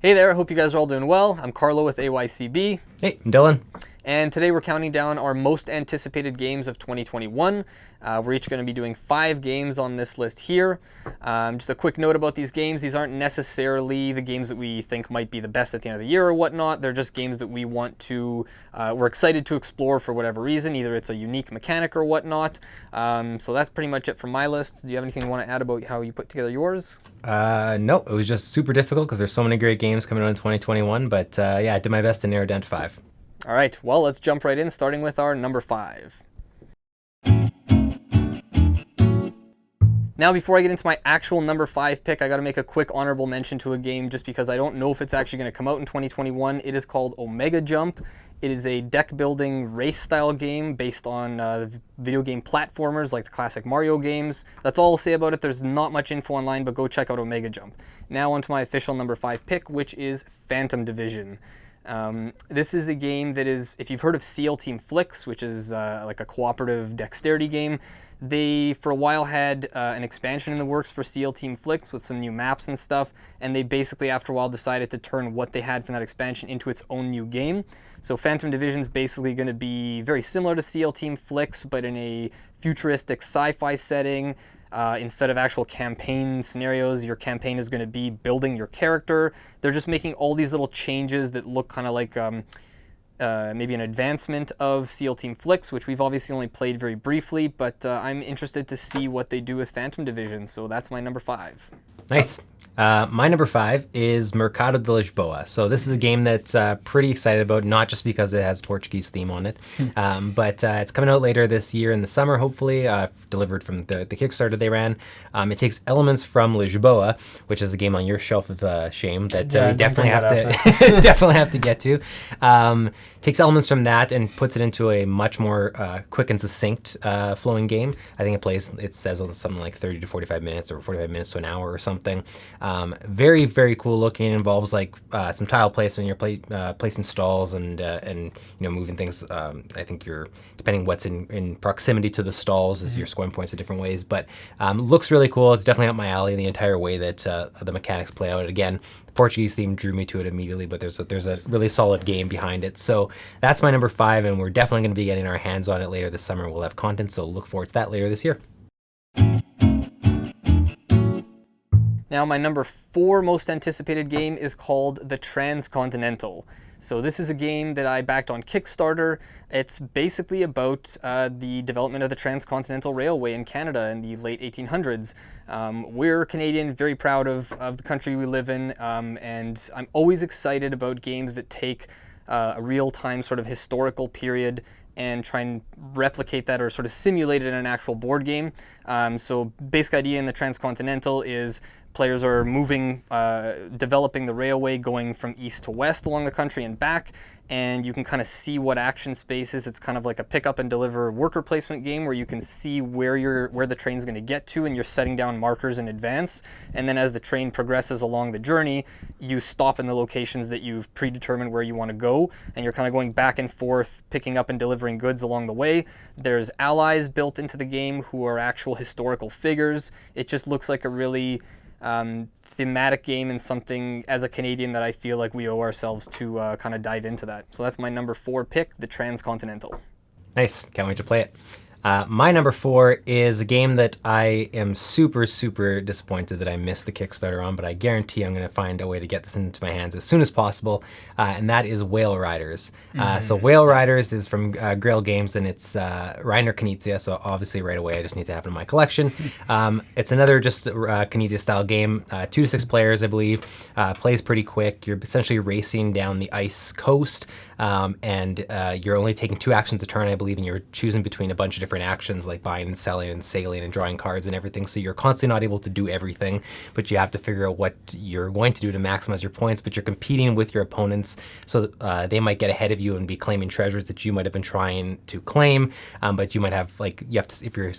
Hey there, hope you guys are all doing well. I'm Carlo with AYCB. Hey, I'm Dylan. And today we're counting down our most anticipated games of 2021. We're each going to be doing 5 games on this list here. Just a quick note about these games. These aren't necessarily the games that we think might be the best at the end of the year or whatnot. They're just games that we're excited to explore for whatever reason. Either it's a unique mechanic or whatnot. So that's pretty much it for my list. Do you have anything you want to add about how you put together yours? No, it was just super difficult because there's so many great games coming out in 2021. But I did my best to narrow it down to 5. All right, well, let's jump right in, starting with our number 5. Now, before I get into my actual number 5 pick, I got to make a quick honorable mention to a game just because I don't know if it's actually going to come out in 2021. It is called Omega Jump. It is a deck-building race-style game based on video game platformers like the classic Mario games. That's all I'll say about it. There's not much info online, but go check out Omega Jump. Now onto my official number 5 pick, which is Phantom Division. This is a game that is, if you've heard of SEAL Team Flicks, which is like a cooperative dexterity game, they for a while had an expansion in the works for SEAL Team Flicks with some new maps and stuff, and they basically after a while decided to turn what they had from that expansion into its own new game. So Phantom Division is basically going to be very similar to SEAL Team Flicks, but in a futuristic sci-fi setting. Instead of actual campaign scenarios, your campaign is going to be building your character. They're just making all these little changes that look kind of like maybe an advancement of SEAL Team Flicks, which we've obviously only played very briefly, but I'm interested to see what they do with Phantom Division, so that's my number 5. Nice. My number 5 is Mercado de Lisboa. So this is a game that's pretty excited about, not just because it has Portuguese theme on it, but it's coming out later this year in the summer, hopefully, delivered from the Kickstarter they ran. It takes elements from Lisboa, which is a game on your shelf of shame that we definitely have to definitely have to get to. Takes elements from that and puts it into a much more quick and succinct flowing game. I think it says something like 30 to 45 minutes or 45 minutes to an hour or something. Very, very cool looking. It involves like some tile placement. You're placing stalls and moving things. I think you're depending what's in proximity to the stalls as you're scoring points in different ways. But looks really cool. It's definitely up my alley the entire way that the mechanics play out. Again, the Portuguese theme drew me to it immediately, but there's a really solid game behind it. So that's my number 5, and we're definitely going to be getting our hands on it later this summer. We'll have content, so look forward to that later this year. Now, my number 4 most anticipated game is called The Transcontinental. So this is a game that I backed on Kickstarter. It's basically about the development of the Transcontinental Railway in Canada in the late 1800s. We're Canadian, very proud of the country we live in, and I'm always excited about games that take a real-time sort of historical period and try and replicate that or sort of simulate it in an actual board game. So basic idea in the Transcontinental is players are moving, developing the railway going from east to west along the country and back, and you can kind of see what action space is. It's kind of like a pick up and deliver worker placement game where you can see where the train's going to get to, and you're setting down markers in advance. And then as the train progresses along the journey, you stop in the locations that you've predetermined where you want to go, and you're kind of going back and forth, picking up and delivering goods along the way. There's allies built into the game who are actual historical figures. It just looks like a really thematic game and something as a Canadian that I feel like we owe ourselves to kind of dive into that. So that's my number 4 pick, The Transcontinental. Nice. Can't wait to play it. My number 4 is a game that I am super, super disappointed that I missed the Kickstarter on, but I guarantee I'm going to find a way to get this into my hands as soon as possible, and that is Whale Riders. So Whale Riders is from Grail Games, and it's Reiner Knizia, so obviously right away I just need to have it in my collection. It's another just Knizia-style game, 2 to 6 players, I believe. Plays pretty quick. You're essentially racing down the ice coast, and you're only taking 2 actions a turn, I believe, and you're choosing between a bunch of different actions like buying and selling and sailing and drawing cards and everything. So you're constantly not able to do everything, but you have to figure out what you're going to do to maximize your points, but you're competing with your opponents so that they might get ahead of you and be claiming treasures that you might have been trying to claim, but you might have, like, you have to, if you're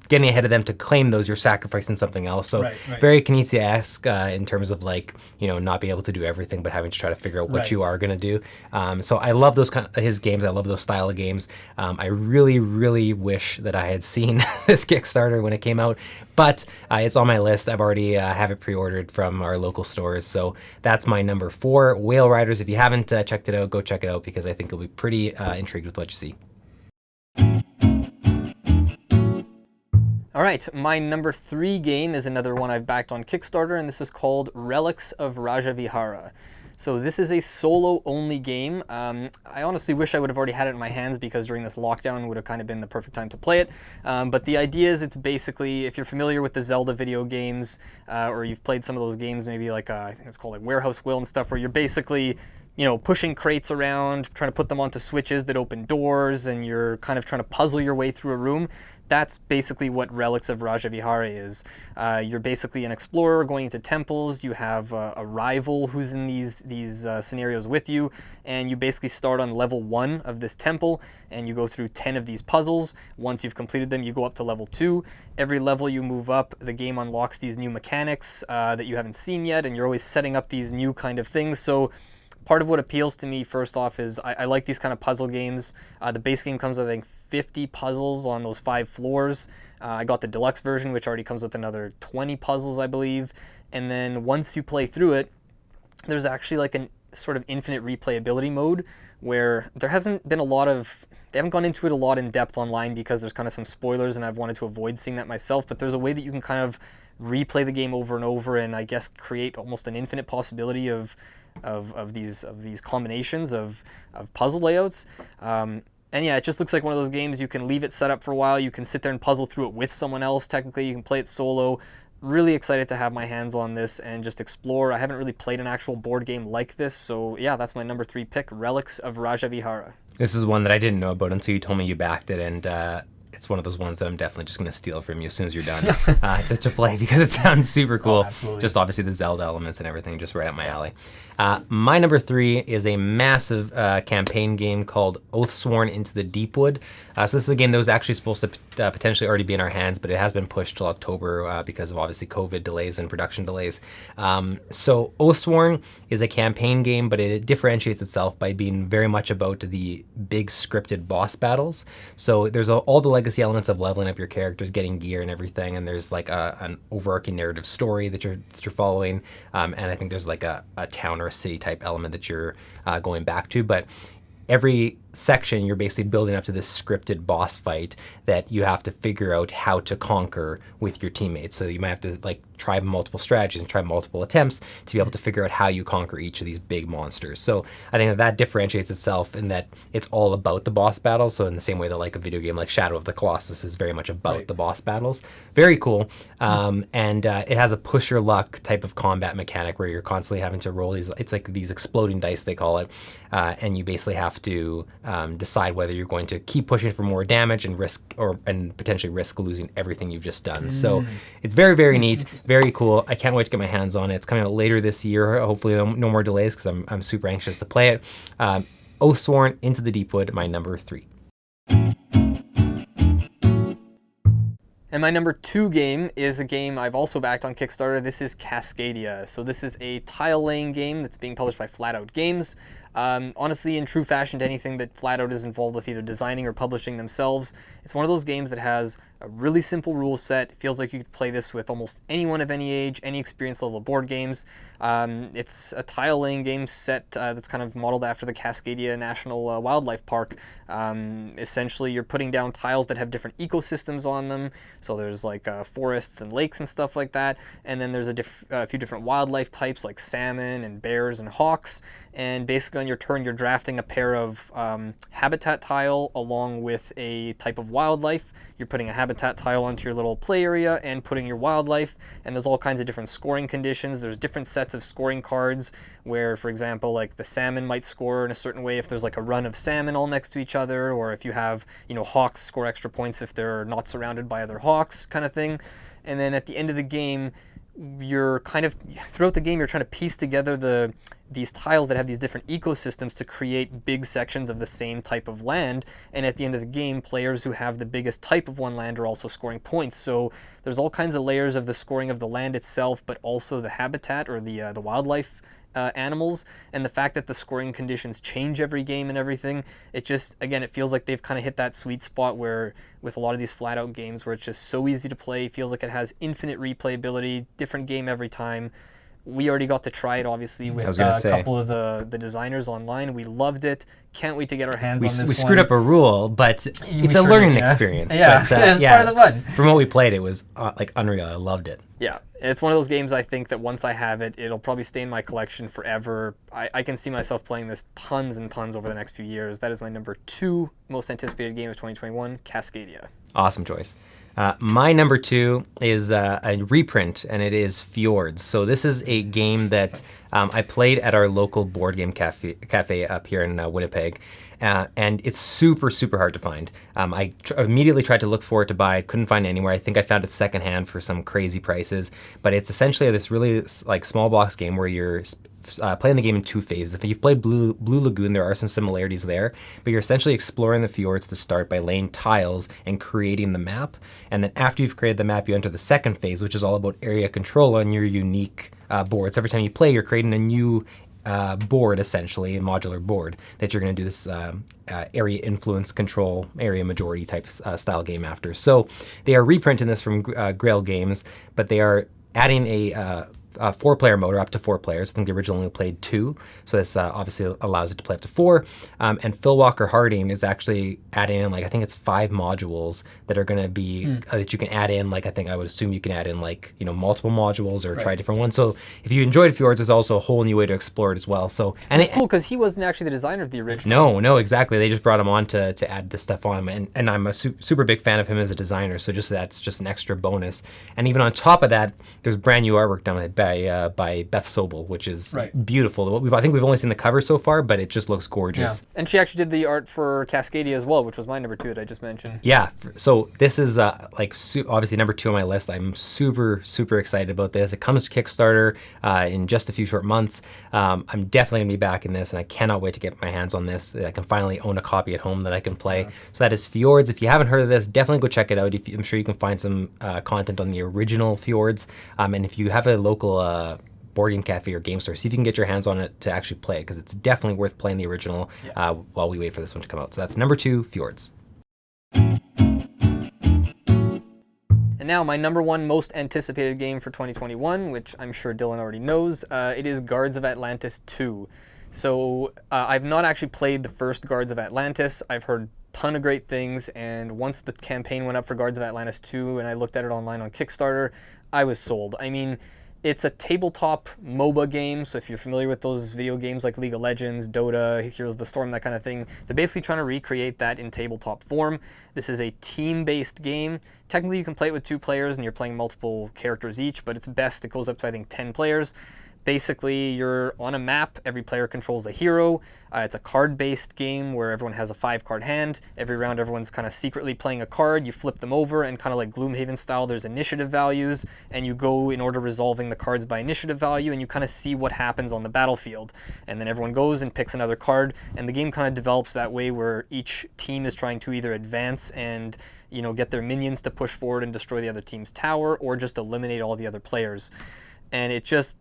getting ahead of them to claim those, you're sacrificing something else. So Right. very Knizia-esque in terms of like, not being able to do everything, but having to try to figure out what Right. you are going to do. So I love those kind of his games. I love those style of games. I really, really wish that I had seen this Kickstarter when it came out, but it's on my list. I've already have it pre-ordered from our local stores. So that's my number 4, Whale Riders. If you haven't checked it out, go check it out because I think you'll be pretty intrigued with what you see. All right, my number 3 game is another one I've backed on Kickstarter, and this is called Relics of Rajavihara. So this is a solo-only game. I honestly wish I would have already had it in my hands because during this lockdown would have kind of been the perfect time to play it. But the idea is it's basically, if you're familiar with the Zelda video games, or you've played some of those games, maybe like, I think it's called like Warehouse Will and stuff, where you're basically pushing crates around, trying to put them onto switches that open doors, and you're kind of trying to puzzle your way through a room. That's basically what Relics of Rajavihara is. You're basically an explorer going into temples. You have a rival who's in these scenarios with you, and you basically start on level 1 of this temple, and you go through 10 of these puzzles. Once you've completed them, you go up to level 2. Every level you move up, the game unlocks these new mechanics that you haven't seen yet, and you're always setting up these new kind of things. So part of what appeals to me, first off, is I like these kind of puzzle games. The base game comes with, I think, 50 puzzles on those 5 floors. I got the deluxe version, which already comes with another 20 puzzles, I believe. And then once you play through it, there's actually like a sort of infinite replayability mode where there hasn't been they haven't gone into it a lot in depth online because there's kind of some spoilers and I've wanted to avoid seeing that myself, but there's a way that you can kind of replay the game over and over and I guess create almost an infinite possibility of these combinations of puzzle layouts. And yeah, it just looks like one of those games you can leave it set up for a while. You can sit there and puzzle through it with someone else. Technically, you can play it solo. Really excited to have my hands on this and just explore. I haven't really played an actual board game like this, so yeah, that's my number 3 pick, Relics of Rajavihara. This is one that I didn't know about until you told me you backed it, and it's one of those ones that I'm definitely just going to steal from you as soon as you're done to play because it sounds super cool. Oh, absolutely. Just obviously the Zelda elements and everything, just right up my alley. My number 3 is a massive campaign game called Oathsworn Into the Deepwood. So this is a game that was actually supposed to potentially already be in our hands, but it has been pushed till October because of obviously COVID delays and production delays. So Oathsworn is a campaign game, but it differentiates itself by being very much about the big scripted boss battles. So there's all the legacy elements of leveling up your characters, getting gear and everything, and there's like an overarching narrative story that you're following, and I think there's like a town or a city type element that you're going back to, but every section you're basically building up to this scripted boss fight that you have to figure out how to conquer with your teammates. So you might have to like try multiple strategies and try multiple attempts to be able to figure out how you conquer each of these big monsters. So I think that differentiates itself in that it's all about the boss battles. So in the same way that like a video game like Shadow of the Colossus is very much about the boss battles. Very cool. And it has a push your luck type of combat mechanic where you're constantly having to roll these, it's like these exploding dice they call it, and you basically have to decide whether you're going to keep pushing for more damage and potentially risk losing everything you've just done. So it's very, very neat, very cool. I can't wait to get my hands on it. It's coming out later this year. Hopefully no more delays because I'm super anxious to play it. Oathsworn Into the Deepwood, my number 3. And my number 2 game is a game I've also backed on Kickstarter. This is Cascadia. So this is a tile laying game that's being published by Flat Out Games. Honestly, in true fashion to anything that Flat Out is involved with either designing or publishing themselves, it's one of those games that has a really simple rule set. It feels like you could play this with almost anyone of any age, any experience level of board games. It's a tile laying game set that's kind of modeled after the Cascadia National Wildlife Park. Essentially, you're putting down tiles that have different ecosystems on them. So there's like forests and lakes and stuff like that. And then there's a few different wildlife types like salmon and bears and hawks. And basically on your turn, you're drafting a pair of habitat tile along with a type of wildlife. You're putting a habitat tile onto your little play area and putting your wildlife, and there's all kinds of different scoring conditions. There's different sets of scoring cards where, for example, like the salmon might score in a certain way if there's like a run of salmon all next to each other, or if you have, hawks score extra points if they're not surrounded by other hawks kind of thing. And then at the end of the game, you're kind of throughout the game you're trying to piece together these tiles that have these different ecosystems to create big sections of the same type of land, and at the end of the game players who have the biggest type of one land are also scoring points. So there's all kinds of layers of the scoring of the land itself, but also the habitat or the wildlife animals, and the fact that the scoring conditions change every game and everything. It just, again, it feels like they've kind of hit that sweet spot where with a lot of these flat out games where it's just so easy to play, feels like it has infinite replayability, different game every time. We already got to try it, obviously, with a couple of the designers online. We loved it. Can't wait to get our hands on this one. We screwed up a rule, but it's a learning experience. Yeah, but, it's part of the fun. From what we played, it was like unreal. I loved it. Yeah, it's one of those games I think that once I have it, it'll probably stay in my collection forever. I can see myself playing this tons and tons over the next few years. That is my number 2 most anticipated game of 2021, Cascadia. Awesome choice. My number 2 is a reprint, and it is Fjords. So this is a game that I played at our local board game cafe up here in Winnipeg, and it's super, super hard to find. I immediately tried to look for it to buy. Couldn't find it anywhere. I think I found it secondhand for some crazy prices, but it's essentially this really like small box game where you're playing the game in 2 phases. If you've played Blue Lagoon, there are some similarities there, but you're essentially exploring the fjords to start by laying tiles and creating the map. And then after you've created the map, you enter the second phase, which is all about area control on your unique boards. Every time you play, you're creating a new board, essentially, a modular board that you're going to do this area influence control, area majority type style game after. So they are reprinting this from Grail Games, but they are adding a 4-player mode, or up to 4 players. I think the original only played 2, so this obviously allows it to play up to 4. And Phil Walker Harding is actually adding in, like, I think it's 5 modules that are going to be that you can add in. Like, I would assume you can add in, like, multiple modules or try different ones. So if you enjoyed Fjords, there's also a whole new way to explore it as well. So it's cool because he wasn't actually the designer of the original. No, exactly. They just brought him on to add this stuff on, and I'm a super big fan of him as a designer. So that's just an extra bonus. And even on top of that, there's brand new artwork done by Beth Sobel, which is beautiful. I think we've only seen the cover so far, but it just looks gorgeous. Yeah. And she actually did the art for Cascadia as well, which was my number 2 that I just mentioned. Yeah. So this is obviously number 2 on my list. I'm super, super excited about this. It comes to Kickstarter in just a few short months. I'm definitely going to be back in this, and I cannot wait to get my hands on this. I can finally own a copy at home that I can play. Yeah. So that is Fjords. If you haven't heard of this, definitely go check it out. I'm sure you can find some content on the original Fjords. And if you have a local board game cafe or game store, see if you can get your hands on it to actually play it, because it's definitely worth playing the original while we wait for this one to come out. So that's number 2, Fjords. And now my number 1 most anticipated game for 2021, which I'm sure Dylan already knows, it is Guards of Atlantis 2. So I've not actually played the first Guards of Atlantis. I've heard a ton of great things, and once the campaign went up for Guards of Atlantis 2 and I looked at it online on Kickstarter, I was sold. I mean, it's a tabletop MOBA game, so if you're familiar with those video games like League of Legends, Dota, Heroes of the Storm, that kind of thing, they're basically trying to recreate that in tabletop form. This is a team-based game. Technically, you can play it with 2 players, and you're playing multiple characters each, but it's best it goes up to, I think, 10 players. Basically, you're on a map. Every player controls a hero. It's a card-based game where everyone has a 5-card hand. Every round, everyone's kind of secretly playing a card. You flip them over, and kind of like Gloomhaven style, there's initiative values, and you go in order resolving the cards by initiative value, and you kind of see what happens on the battlefield. And then everyone goes and picks another card, and the game kind of develops that way where each team is trying to either advance and get their minions to push forward and destroy the other team's tower, or just eliminate all the other players. And it just,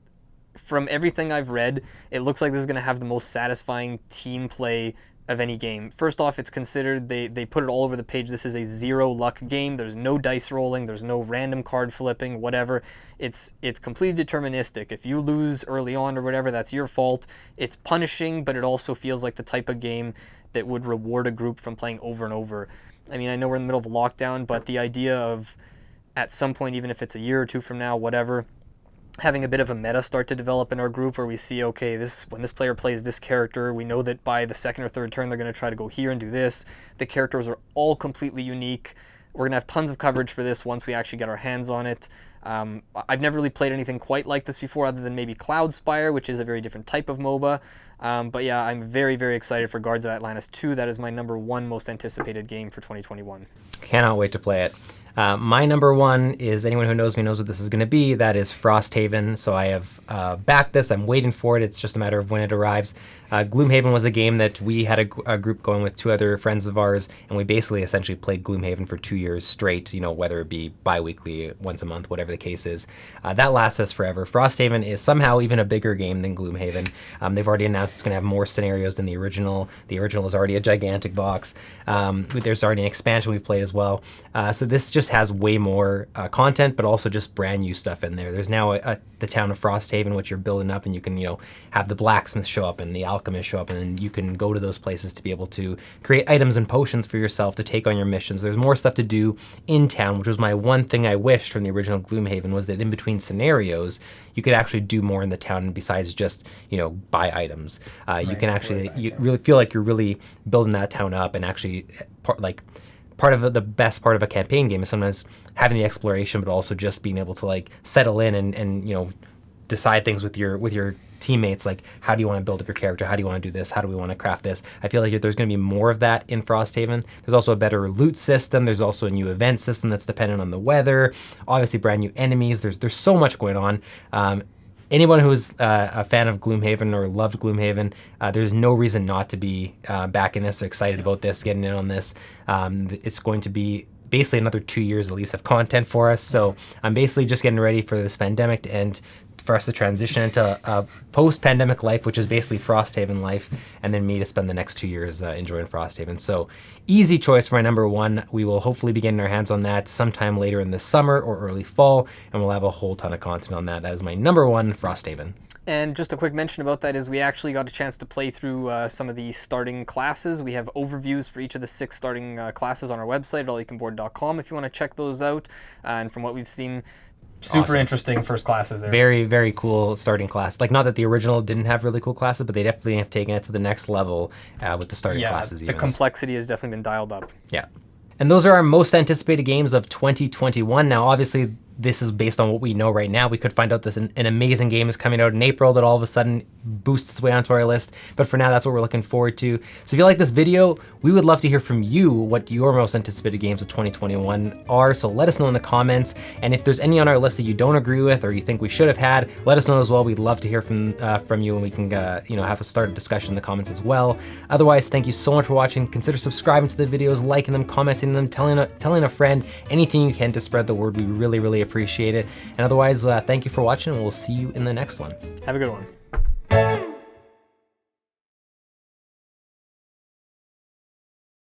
from everything I've read, it looks like this is going to have the most satisfying team play of any game. First off, it's considered, they put it all over the page, this is a 0 luck game. There's no dice rolling, there's no random card flipping, whatever. It's completely deterministic. If you lose early on or whatever, that's your fault. It's punishing, but it also feels like the type of game that would reward a group from playing over and over. I mean, I know we're in the middle of a lockdown, but the idea of, at some point, even if it's a year or 2 from now, whatever, having a bit of a meta start to develop in our group where we see, okay, when this player plays this character, we know that by the 2nd or 3rd turn they're going to try to go here and do this. The characters are all completely unique. We're going to have tons of coverage for this once we actually get our hands on it. I've never really played anything quite like this before, other than maybe Cloudspire, which is a very different type of MOBA. But yeah, I'm very, very excited for Guards of Atlantis 2. That is my number 1 most anticipated game for 2021. Cannot wait to play it. My number one is, anyone who knows me knows what this is going to be. That is Frosthaven. So I have backed this. I'm waiting for it. It's just a matter of when it arrives. Gloomhaven was a game that we had a group going with 2 other friends of ours, and we basically essentially played Gloomhaven for 2 years straight, whether it be bi-weekly, once a month, whatever the case is. That lasts us forever. Frosthaven is somehow even a bigger game than Gloomhaven. They've already announced it's going to have more scenarios than the original. The original is already a gigantic box. There's already an expansion we've played as well. So this just has way more content, but also just brand new stuff in there. There's now the town of Frosthaven, which you're building up, and you can, have the blacksmith show up and the alchemist show up, and then you can go to those places to be able to create items and potions for yourself to take on your missions. There's more stuff to do in town, which was my one thing I wished from the original Gloomhaven, was that in between scenarios, you could actually do more in the town besides just, buy items. You can actually, you really feel like you're really building that town up, and actually part of the best part of a campaign game is sometimes having the exploration, but also just being able to settle in and decide things with your teammates, like how do you want to build up your character, how do you want to do this, how do we want to craft this. I feel like there's going to be more of that in Frosthaven. There's also a better loot system. There's also a new event system that's dependent on the weather, obviously brand new enemies. There's so much going on. Anyone who's a fan of Gloomhaven or loved Gloomhaven, there's no reason not to be back in this or excited about this, getting in on this. It's going to be basically another 2 years at least of content for us. So I'm basically just getting ready for this pandemic to end, for us to transition into a post-pandemic life, which is basically Frosthaven life, and then me to spend the next 2 years enjoying Frosthaven. So easy choice for my number one. We will hopefully be getting our hands on that sometime later in the summer or early fall, and we'll have a whole ton of content on that. That is my number one, Frosthaven. And just a quick mention about that is we actually got a chance to play through some of the starting classes. We have overviews for each of the 6 starting classes on our website, allyoucanboard.com, if you want to check those out. And from what we've seen, super Awesome. Interesting first classes there. Very, very cool starting class. Not that the original didn't have really cool classes, but they definitely have taken it to the next level with the starting classes. The complexity has definitely been dialed up. Yeah. And those are our most anticipated games of 2021. Now, obviously, this is based on what we know right now. We could find out this an amazing game is coming out in April that all of a sudden boosts its way onto our list. But for now, that's what we're looking forward to. So if you like this video, we would love to hear from you what your most anticipated games of 2021 are. So let us know in the comments. And if there's any on our list that you don't agree with or you think we should have had, let us know as well. We'd love to hear from you, and we can have a start a discussion in the comments as well. Otherwise, thank you so much for watching. Consider subscribing to the videos, liking them, commenting them, telling a friend, anything you can to spread the word. We really, really appreciate it. And otherwise, thank you for watching, and we'll see you in the next one. Have a good one.